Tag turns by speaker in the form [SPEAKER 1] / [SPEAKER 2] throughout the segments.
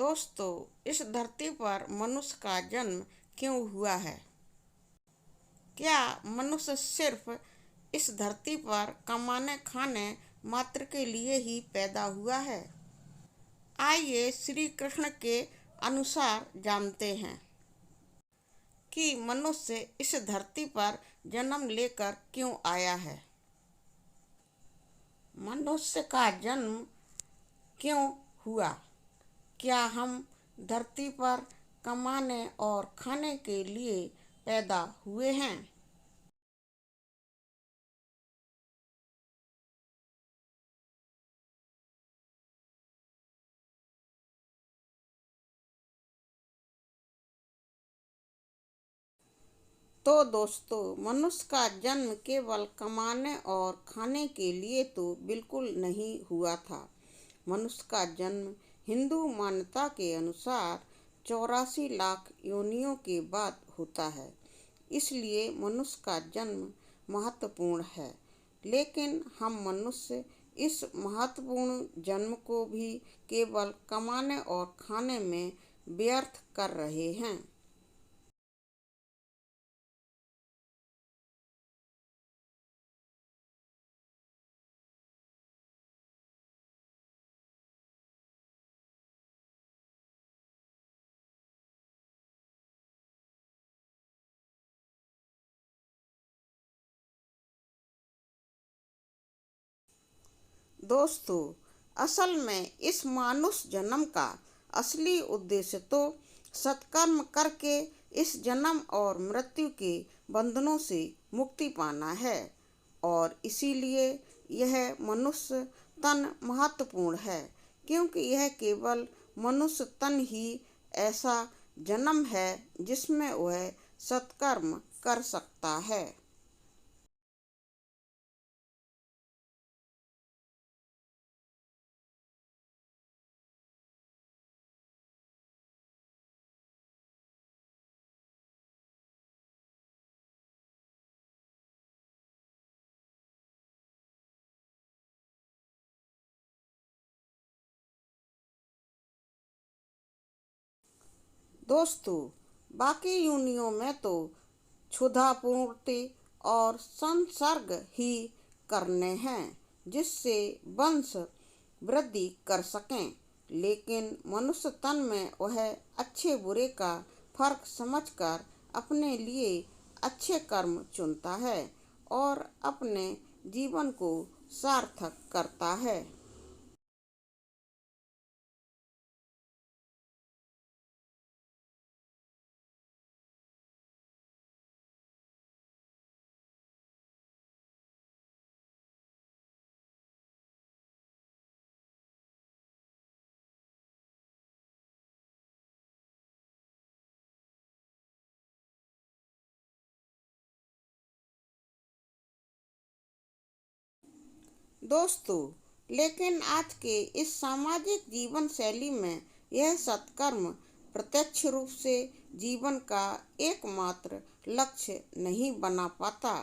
[SPEAKER 1] दोस्तों, इस धरती पर मनुष्य का जन्म क्यों हुआ है? क्या मनुष्य सिर्फ इस धरती पर कमाने खाने मात्र के लिए ही पैदा हुआ है? आइए श्री कृष्ण के अनुसार जानते हैं कि मनुष्य इस धरती पर जन्म लेकर क्यों आया है। मनुष्य का जन्म क्यों हुआ? क्या हम धरती पर कमाने और खाने के लिए पैदा हुए हैं? तो दोस्तों, मनुष्य का जन्म केवल कमाने और खाने के लिए तो बिल्कुल नहीं हुआ था। मनुष्य का जन्म हिंदू मान्यता के अनुसार 84 लाख योनियों के बाद होता है। इसलिए मनुष्य का जन्म महत्वपूर्ण है। लेकिन हम मनुष्य इस महत्वपूर्ण जन्म को भी केवल कमाने और खाने में व्यर्थ कर रहे हैं। दोस्तों, असल में इस मानुष जन्म का असली उद्देश्य तो सत्कर्म करके इस जन्म और मृत्यु के बंधनों से मुक्ति पाना है। और इसीलिए यह मनुष्य तन महत्वपूर्ण है, क्योंकि यह केवल मनुष्य तन ही ऐसा जन्म है जिसमें वह सत्कर्म कर सकता है। दोस्तों, बाकी योनियों में तो क्षुधा पूर्ति और संसर्ग ही करने हैं, जिससे वंश वृद्धि कर सकें। लेकिन मनुष्य तन में वह अच्छे बुरे का फर्क समझकर अपने लिए अच्छे कर्म चुनता है और अपने जीवन को सार्थक करता है। दोस्तों, लेकिन आज के इस सामाजिक जीवन शैली में यह सत्कर्म प्रत्यक्ष रूप से जीवन का एकमात्र लक्ष्य नहीं बना पाता।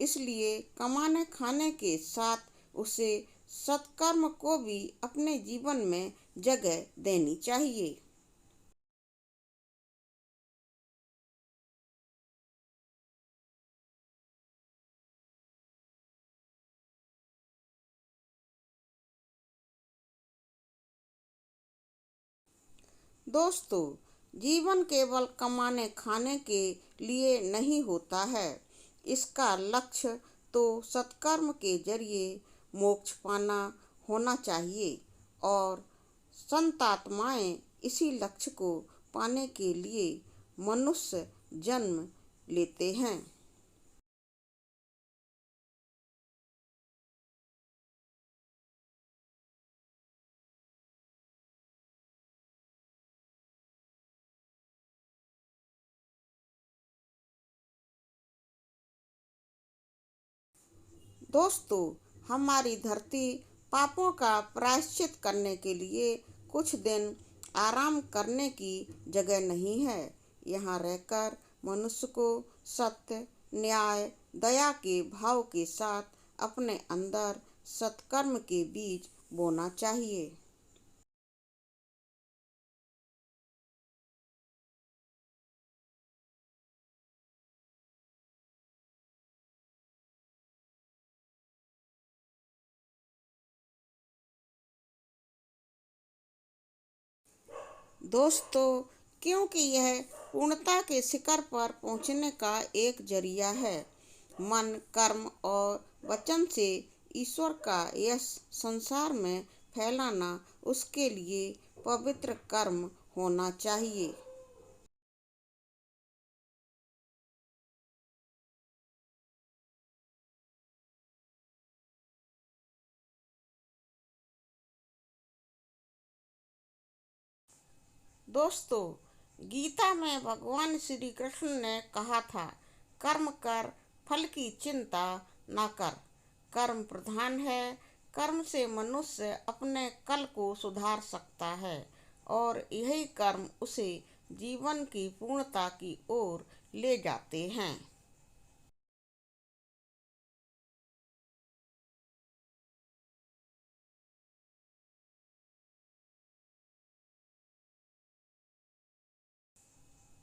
[SPEAKER 1] इसलिए कमाने खाने के साथ उसे सत्कर्म को भी अपने जीवन में जगह देनी चाहिए। दोस्तों, जीवन केवल कमाने खाने के लिए नहीं होता है। इसका लक्ष्य तो सत्कर्म के जरिए मोक्ष पाना होना चाहिए। और संतात्माएं इसी लक्ष्य को पाने के लिए मनुष्य जन्म लेते हैं। दोस्तों, हमारी धरती पापों का प्रायश्चित करने के लिए कुछ दिन आराम करने की जगह नहीं है। यहाँ रहकर मनुष्य को सत्य, न्याय, दया के भाव के साथ अपने अंदर सत्कर्म के बीज बोना चाहिए। दोस्तों, क्योंकि यह पूर्णता के शिखर पर पहुंचने का एक जरिया है। मन, कर्म और वचन से ईश्वर का यश संसार में फैलाना उसके लिए पवित्र कर्म होना चाहिए। दोस्तों, गीता में भगवान श्री कृष्ण ने कहा था, कर्म कर, फल की चिंता न कर। कर्म प्रधान है। कर्म से मनुष्य अपने कल को सुधार सकता है और यही कर्म उसे जीवन की पूर्णता की ओर ले जाते हैं।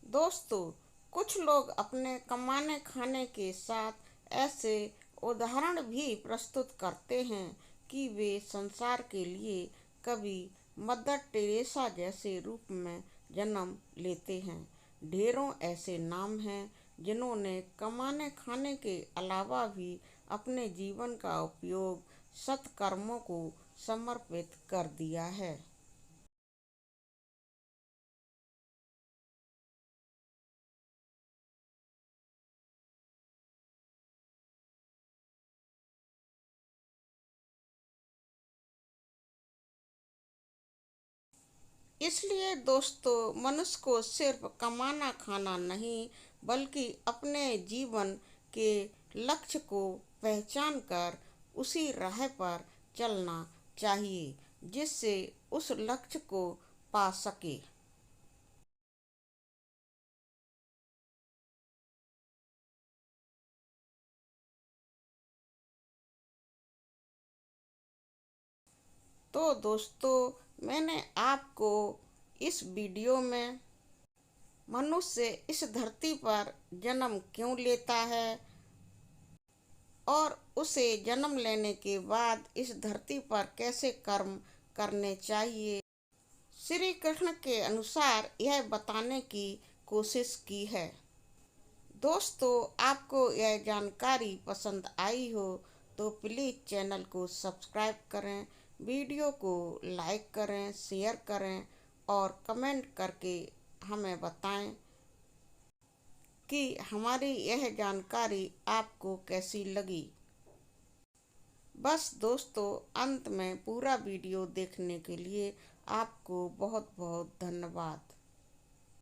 [SPEAKER 1] दोस्तों, कुछ लोग अपने कमाने खाने के साथ ऐसे उदाहरण भी प्रस्तुत करते हैं कि वे संसार के लिए कभी मदर टेरेसा जैसे रूप में जन्म लेते हैं। ढेरों ऐसे नाम हैं जिन्होंने कमाने खाने के अलावा भी अपने जीवन का उपयोग सत्कर्मों को समर्पित कर दिया है। इसलिए दोस्तों, मनुष्य को सिर्फ कमाना खाना नहीं, बल्कि अपने जीवन के लक्ष्य को पहचान कर उसी राह पर चलना चाहिए जिससे उस लक्ष्य को पा सके। तो दोस्तों, मैंने आपको इस वीडियो में मनुष्य इस धरती पर जन्म क्यों लेता है और उसे जन्म लेने के बाद इस धरती पर कैसे कर्म करने चाहिए, श्री कृष्ण के अनुसार यह बताने की कोशिश की है। दोस्तों, आपको यह जानकारी पसंद आई हो तो प्लीज़ चैनल को सब्सक्राइब करें, वीडियो को लाइक करें, शेयर करें और कमेंट करके हमें बताएं कि हमारी यह जानकारी आपको कैसी लगी। बस दोस्तों, अंत में पूरा वीडियो देखने के लिए आपको बहुत बहुत धन्यवाद।